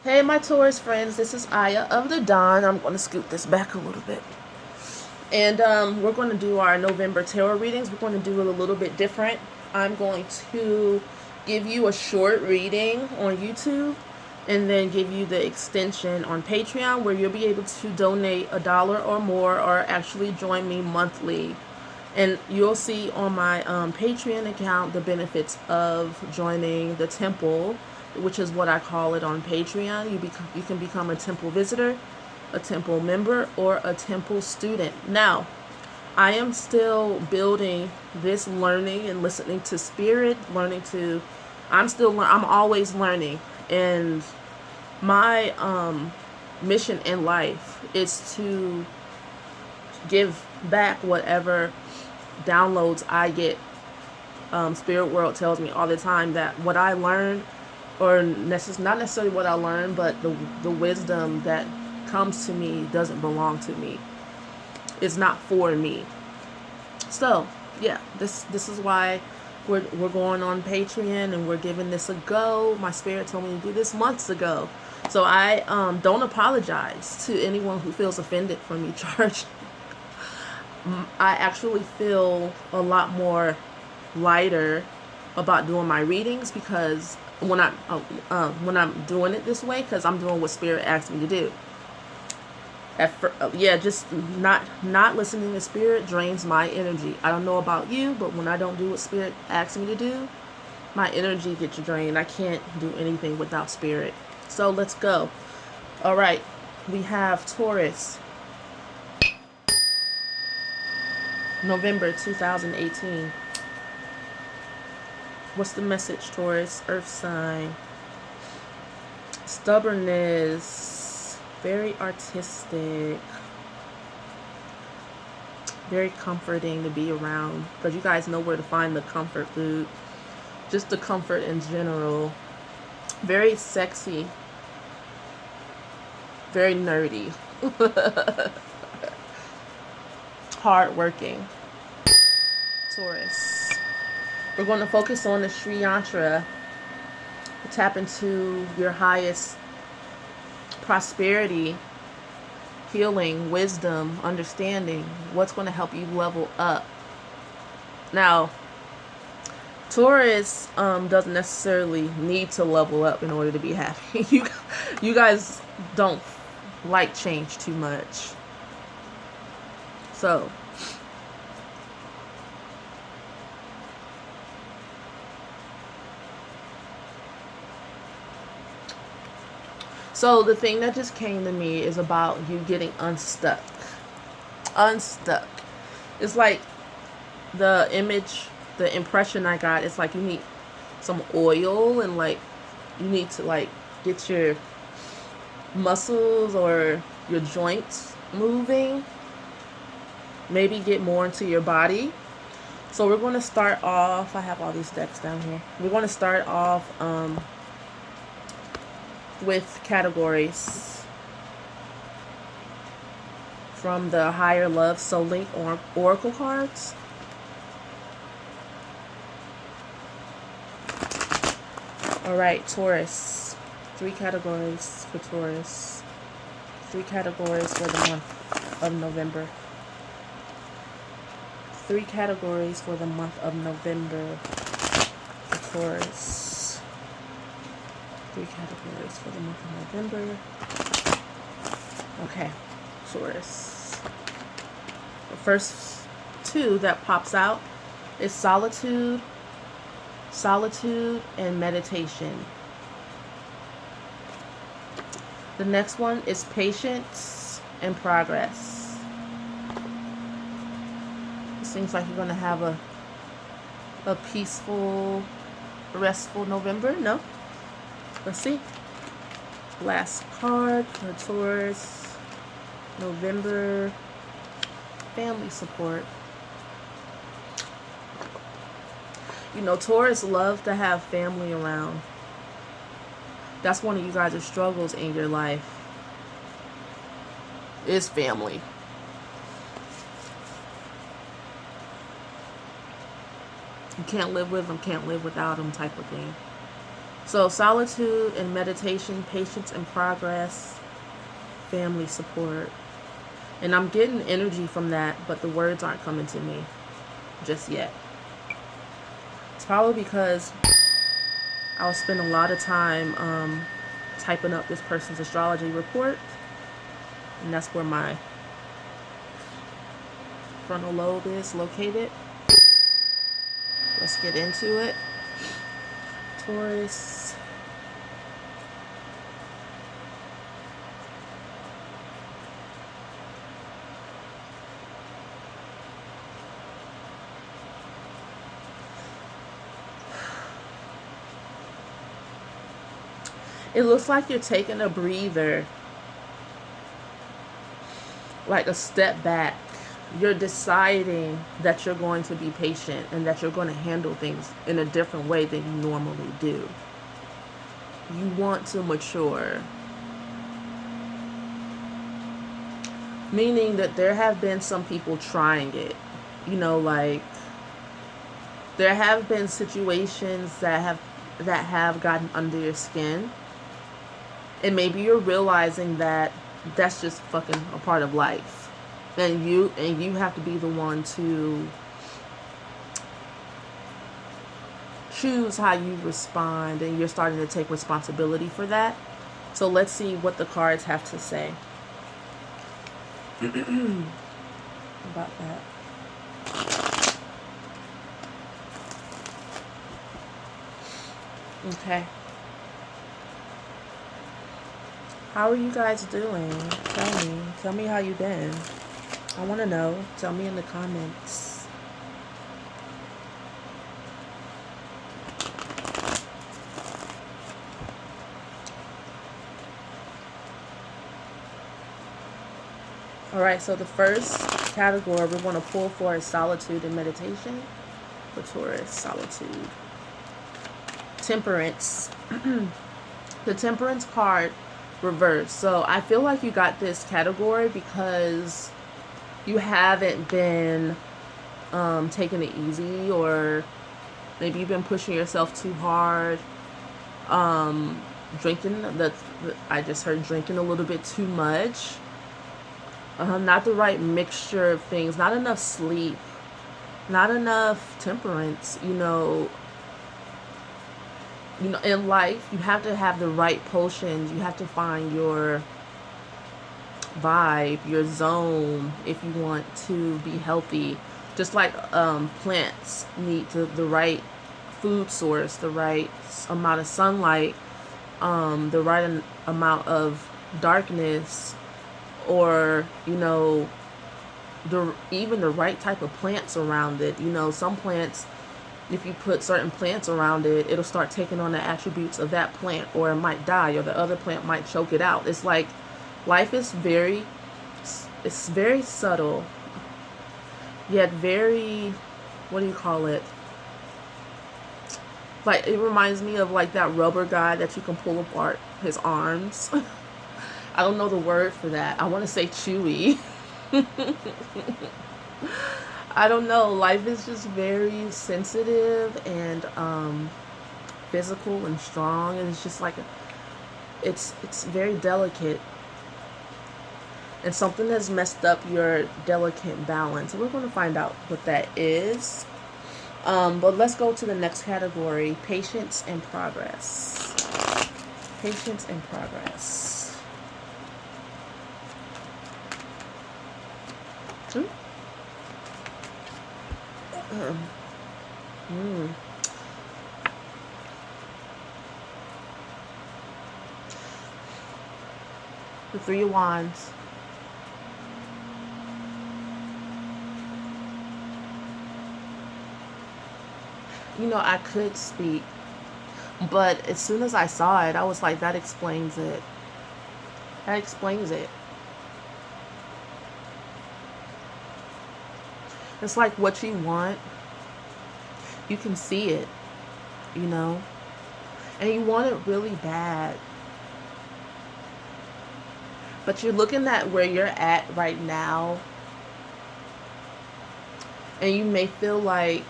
Hey, my Taurus friends, this is Aya of the Dawn. I'm going to scoot this back a little bit. And we're going to do our November tarot readings. We're going to do it a little bit different. I'm going to give you a short reading on YouTube and then give you the extension on Patreon where you'll be able to donate $1 or more or actually join me monthly. And you'll see on my Patreon account the benefits of joining the temple, which is what I call it on Patreon. You can become a temple visitor, a temple member, or a temple student. Now, I am still building this learning and listening to spirit, I'm always learning. And my mission in life is to give back whatever downloads I get. Spirit world tells me all the time that what I learn, or not necessarily what I learn, but the wisdom that comes to me doesn't belong to me. It's not for me. So yeah, this is why we're going on Patreon and we're giving this a go. My spirit told me to do this months ago. So I don't apologize to anyone who feels offended for me charging. I actually feel a lot more lighter about doing my readings because when I'm doing it this way, because I'm doing what spirit asked me to do. Just not listening to spirit drains my energy. I don't know about you, but when I don't do what spirit asks me to do, my energy gets drained. I can't do anything without spirit. So let's go. All right, we have Taurus, November 2018. What's the message, Taurus? Earth sign. Stubbornness. Very artistic. Very comforting to be around. Because you guys know where to find the comfort food. Just the comfort in general. Very sexy. Very nerdy. Hardworking. Taurus. We're going to focus on the Sri Yantra. Tap into your highest prosperity, healing, wisdom, understanding. What's going to help you level up. Now, Taurus doesn't necessarily need to level up in order to be happy. You guys don't like change too much. So the thing that just came to me is about you getting unstuck. Unstuck. It's like the impression I got, it's like you need some oil and like you need to like get your muscles or your joints moving. Maybe get more into your body. So we're going to start off, I have all these decks down here. We're going to start off with categories from the Higher Love Soul Link Oracle cards. Alright, Taurus. 3 categories for Taurus. 3 categories for the month of November. 3 categories for the month of November for Taurus. 3 categories for the month of November. Okay, Taurus. The first 2 that pops out is solitude, and meditation. The next one is patience and progress. It seems like you're going to have a peaceful, restful November. No? Let's see. Last card for Taurus. November. Family support. You know, Taurus love to have family around. That's one of you guys' struggles in your life. Is family. You can't live with them, can't live without them type of thing. So solitude and meditation, patience and progress, family support. And I'm getting energy from that, but the words aren't coming to me just yet. It's probably because I'll spend a lot of time typing up this person's astrology report. And that's where my frontal lobe is located. Let's get into it. Taurus. It looks like you're taking a breather, like a step back. You're deciding that you're going to be patient and that you're going to handle things in a different way than you normally do. You want to mature. Meaning that there have been some people trying it. You know, like there have been situations that have gotten under your skin. And maybe you're realizing that that's just fucking a part of life. And you have to be the one to choose how you respond, and you're starting to take responsibility for that. So let's see what the cards have to say about that. Okay. How are you guys doing? Tell me how you been. I want to know. Tell me in the comments. All right, so the first category we're going to pull for is solitude and meditation. For Taurus, solitude. Temperance. The Temperance card reversed. So I feel like you got this category because you haven't been taking it easy, or maybe you've been pushing yourself too hard. Drinking, I just heard drinking a little bit too much. Not the right mixture of things. Not enough sleep. Not enough temperance. You know, in life, you have to have the right potions. You have to find your vibe, your zone, if you want to be healthy. Just like plants need the right food source, the right amount of sunlight, the right amount of darkness, or even the right type of plants around it. Some plants, if you put certain plants around it, it'll start taking on the attributes of that plant, or it might die, or the other plant might choke it out. It's like life is very subtle, yet very, what do you call it? Like, it reminds me of like that rubber guy that you can pull apart his arms. I don't know the word for that. I want to say chewy. I don't know. Life is just very sensitive and physical and strong, and it's just like it's very delicate, and something has messed up your delicate balance. We're going to find out what that is. But let's go to the next category: patience and progress. Patience and progress. The Three of Wands. I could speak, but as soon as I saw it, I was like, that explains it. That explains it. It's like what you want, you can see it, and you want it really bad. But you're looking at where you're at right now, and you may feel like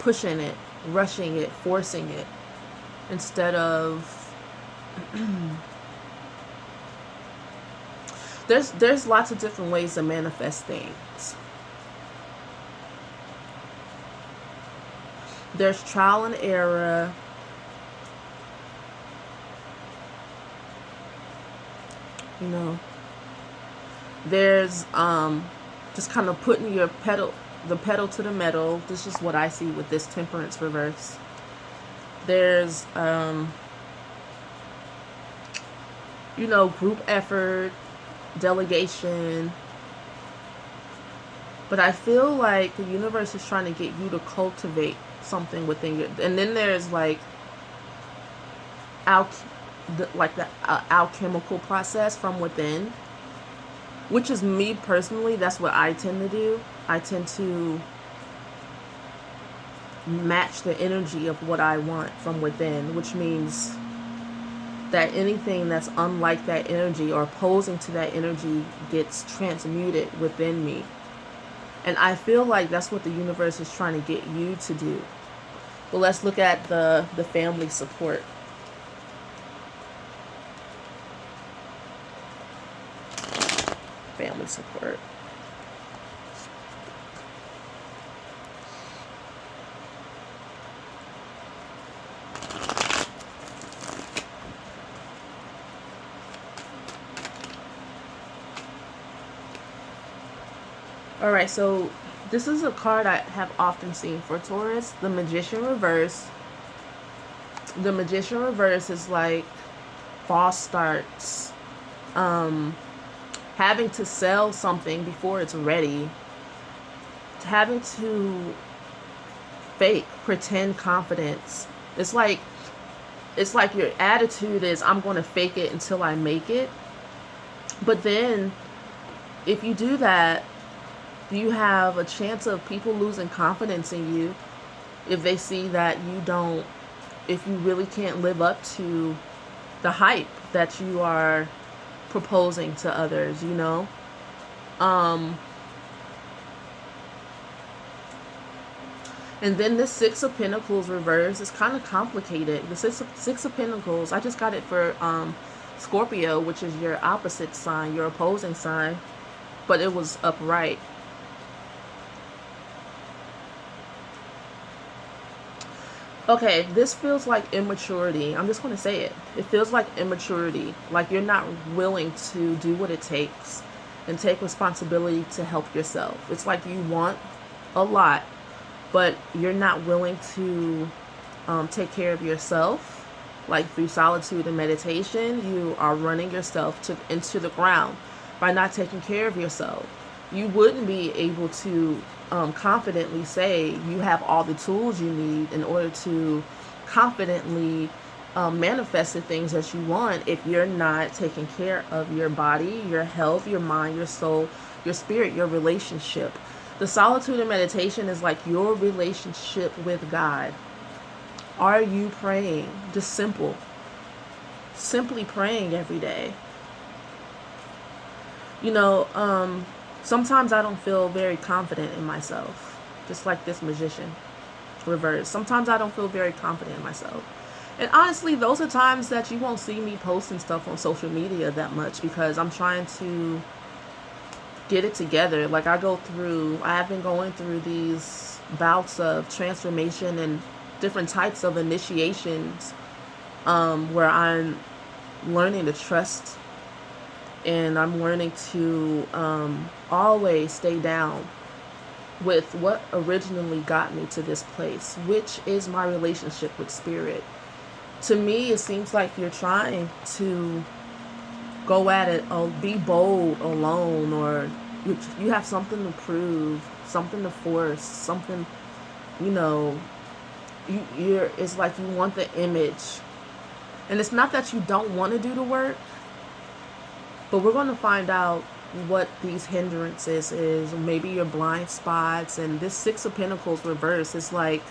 pushing it, rushing it, forcing it, instead of there's lots of different ways to manifest things. There's trial and error. You know, there's just kind of putting the pedal to the metal. This is what I see with this temperance reverse. There's you know, group effort, delegation. But I feel like the universe is trying to get you to cultivate something within your, and then there's like the alchemical process from within, which is me personally. That's what I tend to do. I tend to match the energy of what I want from within, which means that anything that's unlike that energy or opposing to that energy gets transmuted within me. And I feel like that's what the universe is trying to get you to do. But let's look at the family support. Family support. Alright, so this is a card I have often seen for Taurus. The Magician reverse. The Magician reverse is like false starts. Having to sell something before it's ready. Having to pretend confidence. It's like your attitude is, I'm going to fake it until I make it. But then if you do that, you have a chance of people losing confidence in you if they see that if you really can't live up to the hype that you are proposing to others, you know? And then the Six of Pentacles reverse is kind of complicated. The Six of Pentacles, I just got it for Scorpio, which is your opposite sign, your opposing sign, but it was upright. Okay, this feels like immaturity. I'm just going to say it. It feels like immaturity. Like you're not willing to do what it takes and take responsibility to help yourself. It's like you want a lot, but you're not willing to take care of yourself. Like through solitude and meditation, you are running yourself into the ground by not taking care of yourself. You wouldn't be able to confidently say you have all the tools you need in order to confidently manifest the things that you want if you're not taking care of your body, your health, your mind, your soul, your spirit, your relationship. The solitude and meditation is like your relationship with God. Are you praying? Just simply praying every day. You know, sometimes I don't feel very confident in myself, just like this Magician reverse. Sometimes I don't feel very confident in myself. And honestly, those are times that you won't see me posting stuff on social media that much because I'm trying to get it together. Like I have been going through these bouts of transformation and different types of initiations where I'm learning to trust. And I'm learning to always stay down with what originally got me to this place, which is my relationship with spirit. To me, it seems like you're trying to go at it, be bold alone, or you have something to prove, something to force, something, you know, it's like you want the image. And it's not that you don't want to do the work, but we're going to find out what these hindrances is, maybe your blind spots. And this Six of Pentacles reverse is like,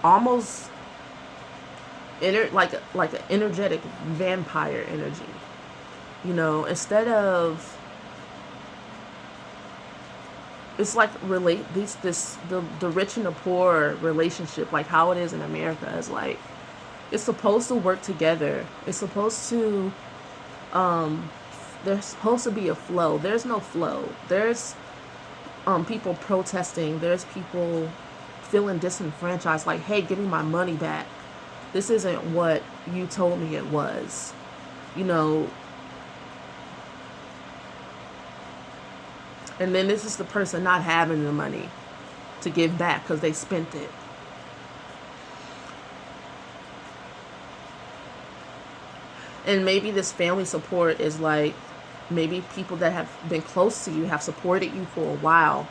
almost like an energetic vampire energy. You know, instead of it's like the rich and the poor relationship, like how it is in America, is like it's supposed to work together. It's supposed to there's supposed to be a flow. There's no flow. There's people protesting. There's people feeling disenfranchised, like, hey, give me my money back. This isn't what you told me it was. You know, and then this is the person not having the money to give back because they spent it. And maybe this family support is like, maybe people that have been close to you have supported you for a while.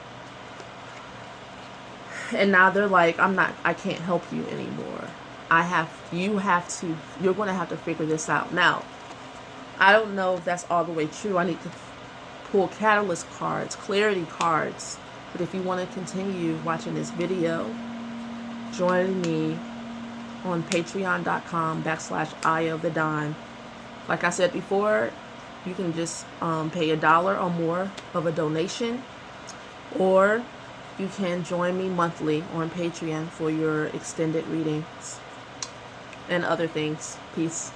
And now they're like, I can't help you anymore. You're going to have to figure this out. Now, I don't know if that's all the way true. I need to pull catalyst cards, clarity cards. But if you want to continue watching this video, join me on patreon.com/Eye of the Don. Like I said before, you can just pay $1 or more of a donation, or you can join me monthly on Patreon for your extended readings and other things. Peace.